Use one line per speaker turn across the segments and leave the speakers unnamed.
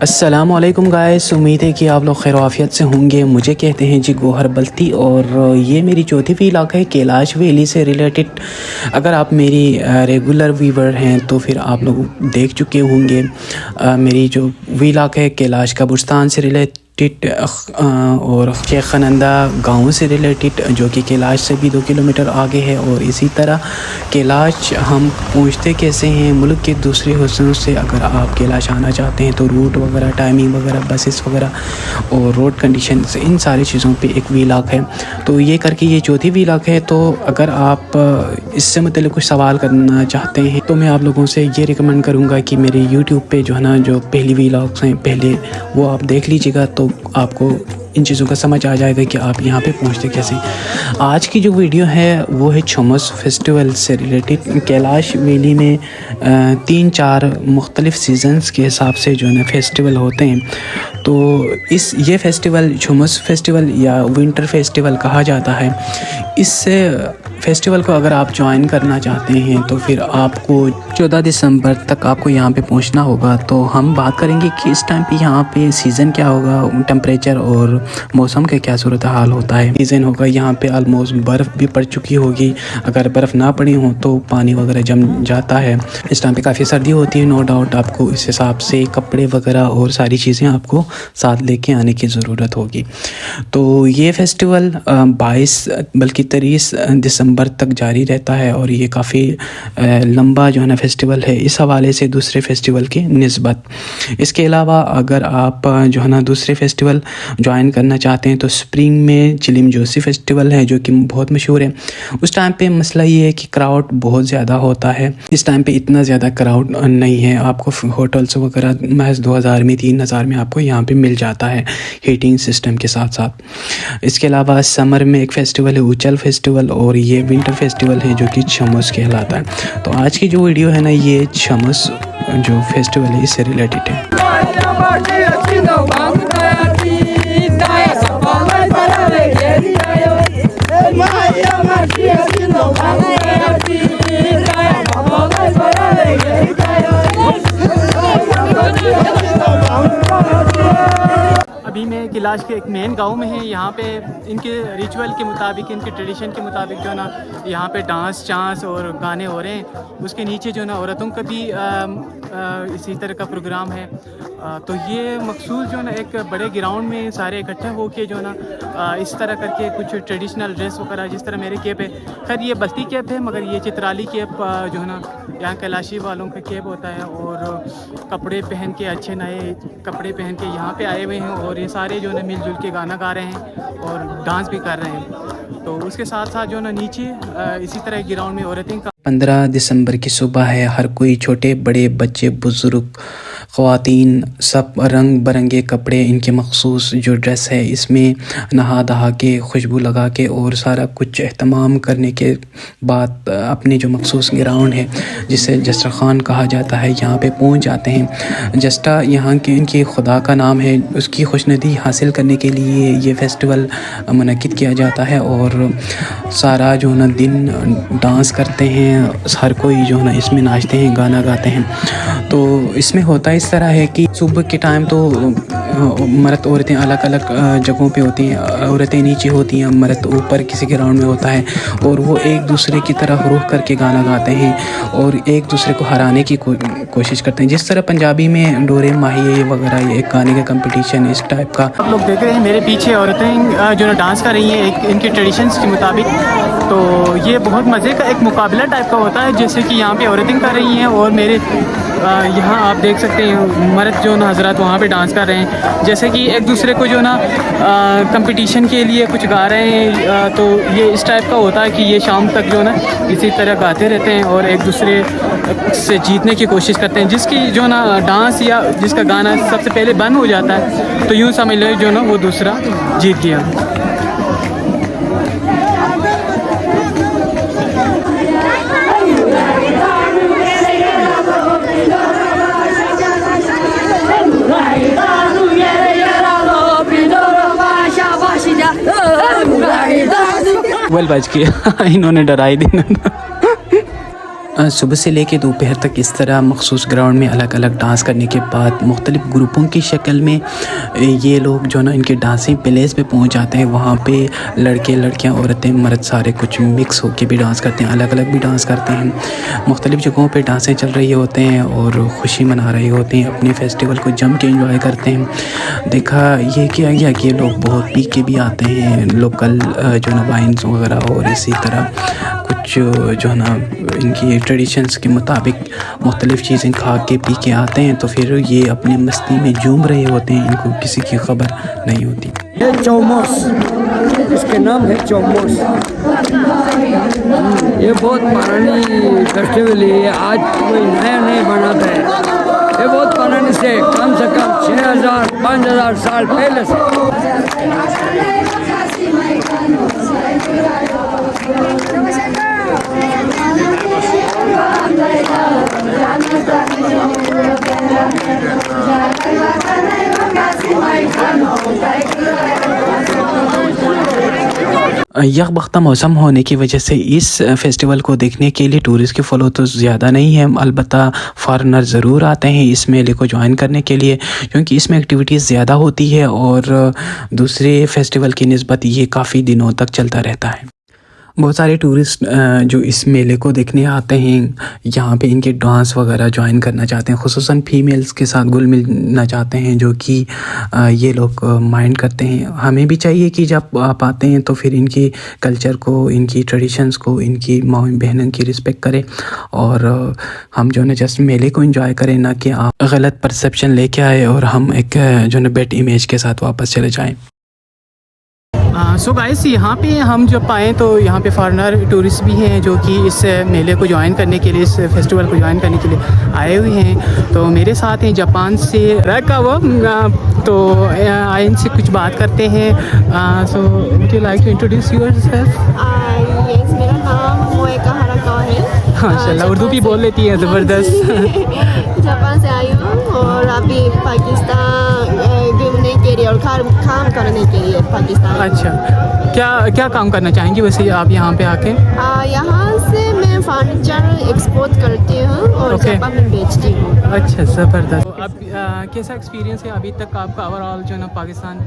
अस्सलामुअलैकुम गाइस, उम्मीद है कि आप लोग खैर आफियत से होंगे। मुझे कहते हैं जी गोहर बल्ती और ये मेरी चौथी व्लॉग है कैलाश वैली से रिलेटेड। अगर आप मेरी रेगुलर व्यूवर हैं तो फिर आप लोग देख चुके होंगे मेरी जो व्लॉग है कैलाश कब्रिस्तान से रिलेटेड और शेख खनंदा गाँव से रिलेटेड, जो कि कैलाश से भी 2 किलोमीटर आगे है। और इसी तरह कैलाश हम पहुँचते कैसे हैं मुल्क के दूसरे हिस्सों से। अगर आप कैलाश आना चाहते हैं तो रूट वगैरह, टाइमिंग वगैरह, बसेस वगैरह और रोड कंडीशंस, इन सारी चीज़ों पे एक व्लॉग है। तो ये करके ये चौथी व्लॉग है। तो अगर आप इससे मतलब कुछ सवाल करना चाहते हैं तो मैं आप लोगों से ये रिकमेंड करूँगा कि मेरे यूट्यूब पे जो है ना, जो पहली व्लॉग्स हैं पहले, वो आप देख लीजिएगा तो आपको इन चीज़ों का समझ आ जाएगा कि आप यहाँ पे पहुँचते कैसे। आज की जो वीडियो है वो है छमस फेस्टिवल से रिलेटेड। कैलाश वैली में 3-4 मुख्तलिफ़ सीज़न्स के हिसाब से जो है ना फेस्टिवल होते हैं। तो ये फेस्टिवल छमस फेस्टिवल या विंटर फेस्टिवल कहा जाता है। इस फेस्टिवल को अगर आप ज्वाइन करना चाहते हैं तो फिर आपको 14 दिसंबर तक आपको यहाँ पे पहुँचना होगा। तो हम बात करेंगे कि इस टाइम पे यहाँ पे सीज़न क्या होगा, टेम्परेचर और मौसम का क्या सूरत हाल होता है। सीज़न होगा यहाँ पे ऑलमोस्ट बर्फ़ भी पड़ चुकी होगी। अगर बर्फ़ ना पड़ी हो तो पानी वगैरह जम जाता है। इस टाइम पे काफ़ी सर्दी होती है, नो डाउट। आपको इस हिसाब से कपड़े वगैरह और सारी चीज़ें आपको साथ लेके आने की ज़रूरत होगी। तो ये फेस्टिवल 22 बल्कि 30 दिसंबर तक जारी रहता है और ये काफ़ी लंबा जो है ना फेस्टिवल है इस हवाले से दूसरे फेस्टिवल की निस्बत। इसके अलावा अगर आप जो है ना दूसरे फेस्टिवल ज्वाइन करना चाहते हैं तो स्प्रिंग में चिलिम जोशी फेस्टिवल है, जो कि बहुत मशहूर है। उस टाइम पे मसला ये है कि क्राउड बहुत ज़्यादा होता है। इस टाइम पे इतना ज़्यादा क्राउड नहीं है। आपको होटल्स वगैरह महज 2000 में, 3000 में आपको यहाँ पे मिल जाता है हीटिंग सिस्टम के साथ साथ। इसके अलावा समर में एक फेस्टिवल है उचल फेस्टिवल, और ये विंटर फेस्टिवल है जो कि छमस कहलाता है। तो आज की जो वीडियो है ना, ये छमस जो फेस्टिवल है इससे रिलेटेड है।
अभी मैं कैलाश के एक मेन गांव में है। यहाँ पे इनके रिचुअल के मुताबिक, इनके ट्रेडिशन के मुताबिक जो ना यहाँ पे डांस चांस और गाने हो रहे हैं। उसके नीचे जो ना औरतों का भी इसी तरह का प्रोग्राम है। तो ये मखसूस जो ना एक बड़े ग्राउंड में सारे इकट्ठे हो के जो ना इस तरह करके कुछ ट्रेडिशनल ड्रेस वगैरह, जिस तरह मेरी कैप है, खैर ये बल्ती कैप है मगर ये चित्राली कैप जो है ना यहाँ कैलाशी वालों का कैप होता है। और कपड़े पहन के, अच्छे नए कपड़े पहन के यहाँ पे आए हुए हैं और ये सारे जो है मिलजुल के गाना गा रहे हैं और डांस भी कर रहे हैं। तो उसके साथ साथ जो ना नीचे इसी तरह ग्राउंड में औरतें
15 दिसंबर की सुबह है। हर कोई, छोटे बड़े, बच्चे बुज़ुर्ग, ख़वातीन, सब रंग बिरंगे कपड़े, इनके मखसूस जो ड्रेस है इसमें नहा दहा के, खुशबू लगा के और सारा कुछ एहतमाम करने के बाद अपने जो मखसूस ग्राउंड है जिसे जस्टा खान कहा जाता है, यहाँ पे पहुँच जाते हैं। जस्टा यहाँ के इनके खुदा का नाम है। उसकी खुशनुदी हासिल करने के लिए ये फेस्टिवल मुनक़िद किया जाता है और सारा जो ना दिन डांस करते हैं। हर कोई जो है ना इसमें नाचते हैं, गाना गाते हैं। तो इसमें होता इस तरह है कि सुबह के टाइम तो मर्द औरतें अलग अलग जगहों पे होती हैं। औरतें नीचे होती हैं, मर्द ऊपर किसी ग्राउंड में होता है और वो एक दूसरे की तरफ रुख करके गाना गाते हैं और एक दूसरे को हराने की कोशिश करते हैं। जिस तरह पंजाबी में डोरे माहिए वगैरह, ये एक गाने का कंपटीशन इस टाइप का।
आप लोग देख रहे हैं मेरे पीछे औरतें जो ना डांस कर रही हैं एक इनके ट्रेडिशंस के मुताबिक। तो ये बहुत मज़े का एक मुकाबला टाइप का होता है, जैसे कि यहाँ पे औरतें कर रही हैं और मेरे यहाँ आप देख सकते हैं मर्द जो ना हजरात वहाँ पे डांस कर रहे हैं। जैसे कि एक दूसरे को जो ना कंपटीशन के लिए कुछ गा रहे हैं। तो ये इस टाइप का होता है कि ये शाम तक जो ना इसी तरह गाते रहते हैं और एक दूसरे से जीतने की कोशिश करते हैं। जिसकी जो ना डांस या जिसका गाना सबसे पहले बंद हो जाता है तो यूँ समझ लो जो ना वो दूसरा जीत गया।
वेल बच के इन्होंने डराई दी। सुबह से लेकर दोपहर तक इस तरह मखसूस ग्राउंड में अलग अलग डांस करने के बाद मुख्तलिफ़ ग्रुपों की शक्ल में ये लोग जो ना इनके डांसिंग प्लेस पे पहुंच जाते हैं। वहाँ पे लड़के लड़कियां औरतें मर्द सारे कुछ मिक्स होके भी डांस करते हैं, अलग अलग भी डांस करते हैं। मुख्तलिफ़ जगहों पे डांसें चल रही होते हैं और ख़ुशी मना रहे होते हैं, अपने फेस्टिवल को जम के इंजॉय करते हैं। देखा ये किया गया कि ये लोग बहुत पी के भी आते हैं, लोकल जो ना वाइन्स वगैरह और इसी तरह कुछ जो है ना इनकी ट्रेडिशंस के मुताबिक मुख्तलिफ़ चीज़ें खा के पी के आते हैं। तो फिर ये अपनी मस्ती में झूम रहे होते हैं, इनको किसी की खबर नहीं होती।
ये चौमोस, इसके नाम है चौमोस। ये बहुत पुरानी फेस्टिवल है, आज कोई नया नहीं बनाता है। ये बहुत पुराने से कम 6,000-5,000 साल पहले से।
यकबख्ता मौसम होने की वजह से इस फेस्टिवल को देखने के लिए टूरिस्ट की फ़्लो तो ज़्यादा नहीं है, अलबत्ता फ़ॉरेनर ज़रूर आते हैं इस मेले को ज्वाइन करने के लिए, क्योंकि इसमें एक्टिविटीज़ ज़्यादा होती है और दूसरे फेस्टिवल की निस्बत ये काफ़ी दिनों तक चलता रहता है। बहुत सारे टूरिस्ट जो इस मेले को देखने आते हैं, यहाँ पे इनके डांस वगैरह ज्वाइन करना चाहते हैं, ख़ुसूसन फीमेल्स के साथ घुल मिलना चाहते हैं, जो कि ये लोग माइंड करते हैं। हमें भी चाहिए कि जब आप आते हैं तो फिर इनकी कल्चर को, इनकी ट्रेडिशंस को, इनकी माँ बहनों की रिस्पेक्ट करें और हम जो है जस्ट मेले को एंजॉय करें, ना कि आप गलत परसेप्शन लेके आए और हम एक जो है बैड इमेज के साथ वापस चले जाएँ।
सो गाइस, यहाँ पे हम जब आए तो यहाँ पे फॉरेनर टूरिस्ट भी हैं जो कि इस मेले को ज्वाइन करने के लिए, इस फेस्टिवल को ज्वाइन करने के लिए आए हुए हैं। तो मेरे साथ हैं जापान से रखा वो, तो आए इनसे कुछ बात करते हैं। So would you like to introduce yourself?
Yes, मेरा नाम मोएका हाराकावा है।
माशाल्लाह, उर्दू भी बोल लेती है, ज़बरदस्त।
जापान से आई हूँ और अभी पाकिस्तान घूमने के लिए और काम करने के लिए पाकिस्तान।
अच्छा, क्या काम करना चाहेंगी वैसे आप यहाँ पे आके?
यहाँ से मैं फर्नीचर एक्सपोर्ट करती हूँ और जापान में बेचती हूँ।
अच्छा, ज़बरदस्त। तो अब कैसा एक्सपीरियंस है अभी तक आपका ओवरऑल जो ना पाकिस्तान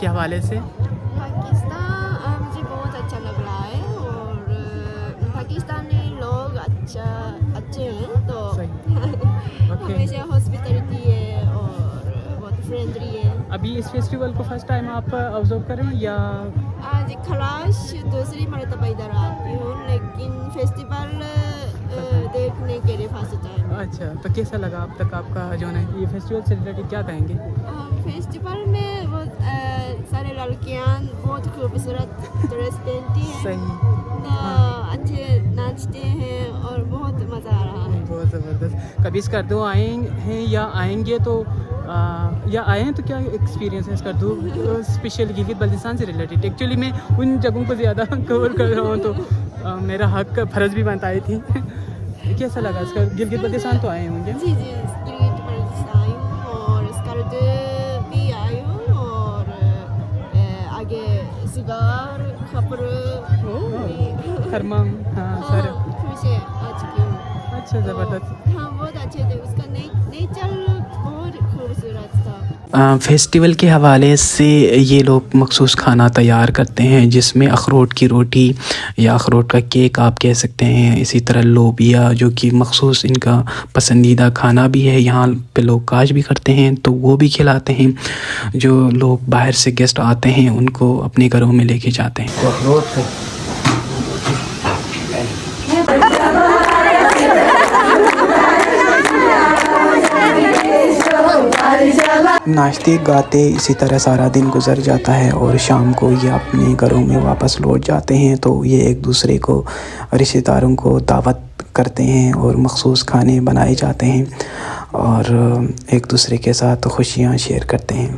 के हवाले से?
पाकिस्तान मुझे बहुत अच्छा लग रहा है और पाकिस्तानी लोग अच्छे हैं, तो हमेशा हॉस्पिटलिटी है और बहुत फ्रेंडली है।
अभी इस फेस्टिवल को फर्स्ट टाइम आप ऑब्जर्व कर रहे हो या?
आज खलाश दूसरी मरतबा इधर आती हूँ, लेकिन फेस्टिवल देखने के लिए फर्स्ट टाइम।
अच्छा, तो कैसा लगा अब तक आपका जो है ये फेस्टिवल से रिलेटेड, क्या कहेंगे?
फेस्टिवल में वो सारे लड़कियाँ बहुत खूबसूरत ड्रेस पहनती हैं।
सही।
अच्छे नाचते हैं और बहुत मज़ा आ रहा है।
बहुत ज़बरदस्त। कभी स्कर्दू आए हैं या आएंगे तो या आए हैं तो क्या एक्सपीरियंस है स्कर्दू स्पेशल गिलगित बल्तिस्तान से रिलेटेड? एक्चुअली मैं उन जगहों को ज़्यादा कवर कर रहा हूँ, तो मेरा हक फ़र्ज़ भी बनता आई थी। कैसा लगा इसका? गिलगित बल्तिस्तान तो आए होंगे?
जी, गिलगित बल्तिस्तान आई हूँ और स्कर्दू भी आई हूँ और आगे सिगार खपरू
खरमाम, हाँ सर,
खुशी आ चुकी हूँ।
अच्छा, ज़बरदस्त।
हाँ, बहुत अच्छे थे, उसका नेचर बहुत खूबसूरत था।
फेस्टिवल के हवाले से ये लोग मखसूस खाना तैयार करते हैं, जिसमें अखरोट की रोटी या अखरोट का केक आप कह सकते हैं, इसी तरह लोबिया जो कि मखसूस इनका पसंदीदा खाना भी है। यहाँ पे लोग काश भी करते हैं तो वो भी खिलाते हैं। जो लोग बाहर से गेस्ट आते हैं उनको अपने घरों में लेके जाते हैं। नाचते गाते इसी तरह सारा दिन गुजर जाता है और शाम को ये अपने घरों में वापस लौट जाते हैं। तो ये एक दूसरे को, रिश्तेदारों को दावत करते हैं और मखसूस खाने बनाए जाते हैं और एक दूसरे के साथ खुशियाँ शेयर करते हैं।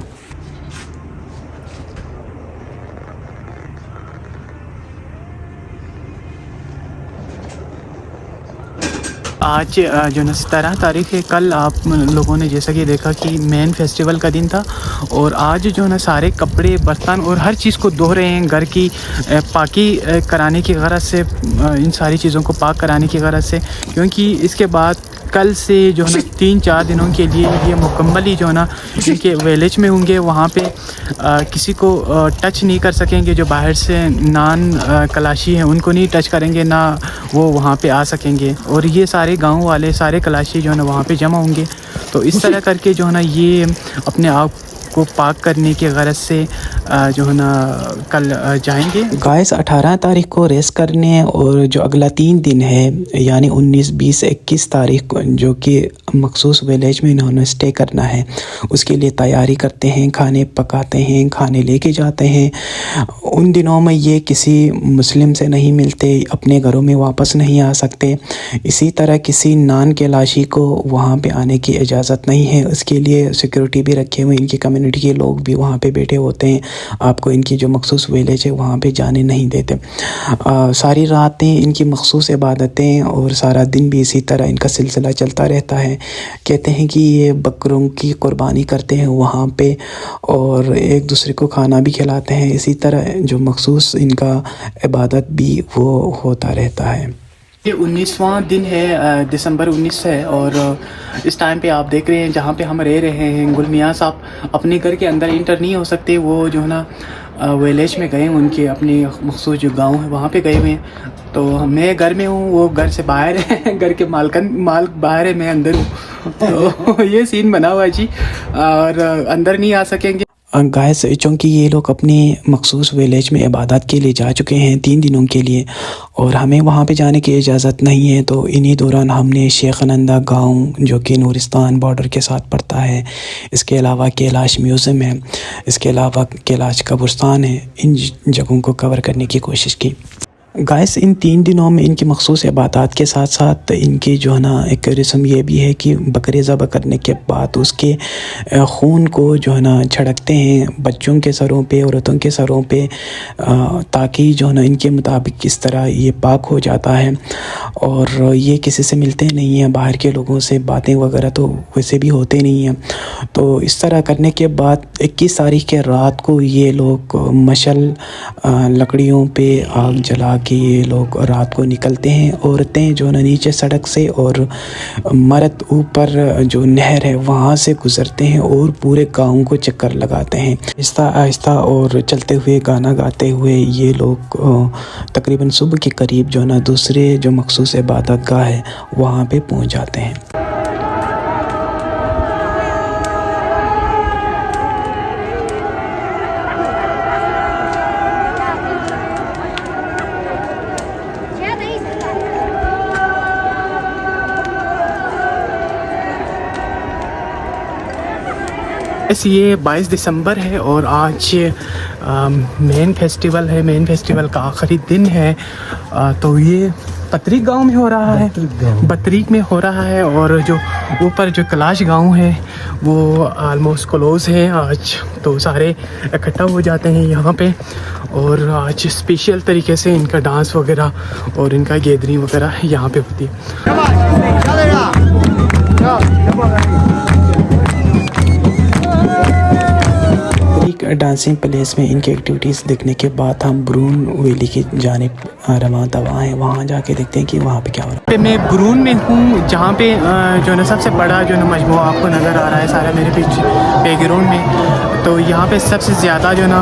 आज जो ना 17 तारीख है, कल आप लोगों ने जैसा कि देखा कि मेन फेस्टिवल का दिन था और आज जो ना सारे कपड़े, बर्तन और हर चीज़ को धो रहे हैं घर की पाकी कराने की गरज से, इन सारी चीज़ों को पाक कराने की गरज से, क्योंकि इसके बाद कल से जो है ना 3-4 दिनों के लिए ये मुकम्मल ही जो है ना इनके विलेज में होंगे। वहाँ पे किसी को टच नहीं कर सकेंगे, जो बाहर से नान कलाशी हैं उनको नहीं टच करेंगे, ना वो वहाँ पे आ सकेंगे। और ये सारे गांव वाले, सारे कलाशी जो है ना वहाँ पे जमा होंगे। तो इस तरह करके जो है ना ये अपने आप को पाक करने की गरज से जो है ना कल जाएंगे।
गाइस 18 तारीख को रेस्ट करने और जो अगला 3 दिन है यानी 19, 20, 21 तारीख को जो कि मखसूस विलेज में इन्होंने स्टे करना है, उसके लिए तैयारी करते हैं, खाने पकाते हैं, खाने लेके जाते हैं। उन दिनों में ये किसी मुस्लिम से नहीं मिलते, अपने घरों में वापस नहीं आ सकते। इसी तरह किसी नान के लाशी को वहाँ पे आने की इजाज़त नहीं है, उसके लिए सिक्योरिटी भी रखे हुए, इनकी कम्युनिटी के लोग भी वहाँ पे बैठे होते हैं, आपको इनकी जो मखसूस विलेज है वहाँ पे जाने नहीं देते। सारी रातें इनकी मखसूस इबादतें और सारा दिन भी इसी तरह इनका सिलसिला चलता रहता है। कहते हैं कि ये बकरों की कुर्बानी करते हैं वहाँ पे और एक दूसरे को खाना भी खिलाते हैं। इसी तरह जो मखसूस इनका इबादत भी वो होता रहता है।
ये 19वां दिन है, दिसंबर 19 है और इस टाइम पे आप देख रहे हैं जहाँ पे हम रह रहे हैं, गुल मियाँ साहब अपने घर के अंदर इंटर नहीं हो सकते। वो जो है ना विलेज में गए, उनके अपने मखसूस जो गांव है वहाँ पे गए हुए हैं। तो मैं घर में हूँ, वो घर से बाहर है, घर के माल बाहर है, मैं अंदर हूँ। तो ये सीन बना हुआ है जी, और अंदर नहीं आ सकेंगे।
गाइस चूँकि ये लोग अपने मखसूस विलेज में इबादत के लिए जा चुके हैं 3 दिनों के लिए और हमें वहाँ पे जाने की इजाज़त नहीं है, तो इन्हीं दौरान हमने शेख नंदा गांव जो कि नूरिस्तान बॉर्डर के साथ पड़ता है, इसके अलावा कैलाश म्यूज़ियम है, इसके अलावा कैलाश कब्रिस्तान है, इन जगहों को कवर करने की कोशिश की। गाइस इन 3 दिनों में इनकी मखसूस इबादत के साथ साथ इनकी जो है ना एक रस्म ये भी है कि बकरे ज़बह करने के बाद उसके खून को जो है ना छिड़कते हैं बच्चों के सरों पे, औरतों के सरों पे, ताकि जो है ना इनके मुताबिक इस तरह ये पाक हो जाता है। और ये किसी से मिलते नहीं हैं, बाहर के लोगों से बातें वगैरह तो वैसे भी होते नहीं हैं। तो इस तरह करने के बाद 21 तारीख के रात को ये लोग मशल लकड़ियों पे आग जला कि ये लोग रात को निकलते हैं। औरतें जो ना नीचे सड़क से और मर्द ऊपर जो नहर है वहाँ से गुज़रते हैं और पूरे गाँव को चक्कर लगाते हैं। आहिस्ता आहिस्ता और चलते हुए गाना गाते हुए ये लोग तकरीबन सुबह के करीब जो ना दूसरे जो मखसूस इबादत गाह है वहाँ पे पहुँच जाते हैं।
ऐसे ये 22 दिसंबर है और आज मेन फेस्टिवल है, मेन फेस्टिवल का आखिरी दिन है। तो ये बतरीक गांव में हो रहा है, बतरीक में हो रहा है और जो ऊपर जो कैलाश गांव है वो आलमोस्ट क्लोज़ है आज। तो सारे इकट्ठा हो जाते हैं यहाँ पे और आज स्पेशल तरीके से इनका डांस वगैरह और इनका गैदरिंग वगैरह यहाँ पे होती है।
डांसिंग प्लेस में इनकी एक्टिविटीज़ देखने के बाद हम ब्रून वैली की जानिब रवां दवा हैं, वहाँ जाके देखते हैं कि वहाँ पे क्या हो रहा है।
मैं ब्रून में हूँ जहाँ पे जो ना सबसे बड़ा जो ना मजमुआ आपको नज़र आ रहा है सारा मेरे पीछे बैकग्राउंड में। तो यहाँ पे सबसे ज़्यादा जो ना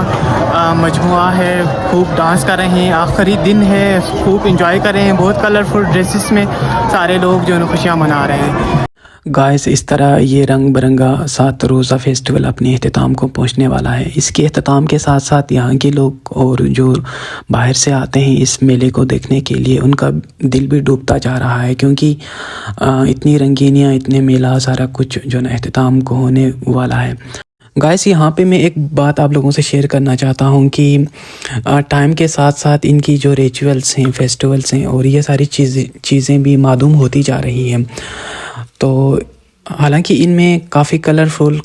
मजमुआ है, खूब डांस कर रहे हैं, आखिरी दिन है, खूब इंजॉय कर रहे हैं, बहुत कलरफुल ड्रेसेस में सारे लोग जो ना खुशियाँ मना रहे हैं।
गाइस इस तरह ये रंग बिरंगा 7 रोज़ा फेस्टिवल अपने अख्ताम को पहुंचने वाला है। इसके अख्ताम के साथ साथ यहाँ के लोग और जो बाहर से आते हैं इस मेले को देखने के लिए, उनका दिल भी डूबता जा रहा है, क्योंकि इतनी रंगीनियाँ, इतने मेला, सारा कुछ जो ना अख्ताम को होने वाला है। गाइस यहाँ पे मैं एक बात आप लोगों से शेयर करना चाहता हूँ कि टाइम के साथ साथ इनकी जो रिचुअल्स हैं, फेस्टिवल्स हैं और ये सारी चीज़ें भी मालूम होती जा रही हैं। तो हालांकि इनमें काफ़ी कलरफुल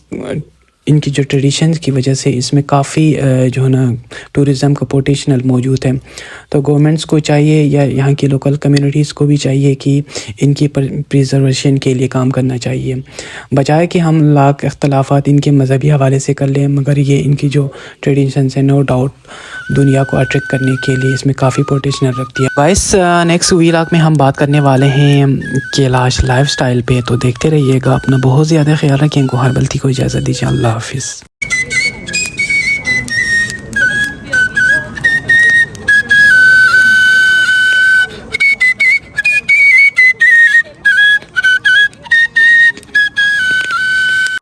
इनकी जो ट्रेडिशंस की वजह से इसमें काफ़ी जो है ना टूरिज़म का पोटेंशियल मौजूद है। तो गवर्नमेंट्स को चाहिए या यहाँ की लोकल कम्युनिटीज़ को भी चाहिए कि इनकी प्रिजर्वेशन के लिए काम करना चाहिए, बजाय कि हम लाख इख्तलाफात इनके मज़हबी हवाले से कर लें, मगर ये इनकी जो ट्रेडिशंस है नो डाउट दुनिया को अट्रैक्ट करने के लिए इसमें काफ़ी पोटेंशियल रखती है। गाइस नेक्स्ट व्लॉग में हम बात करने वाले हैं कैलाश लाइफस्टाइल पे, तो देखते रहिएगा। अपना बहुत ज़्यादा ख्याल रखें। गौहर बल्ती को इजाज़त दीजिए। अल्लाह हाफिज़।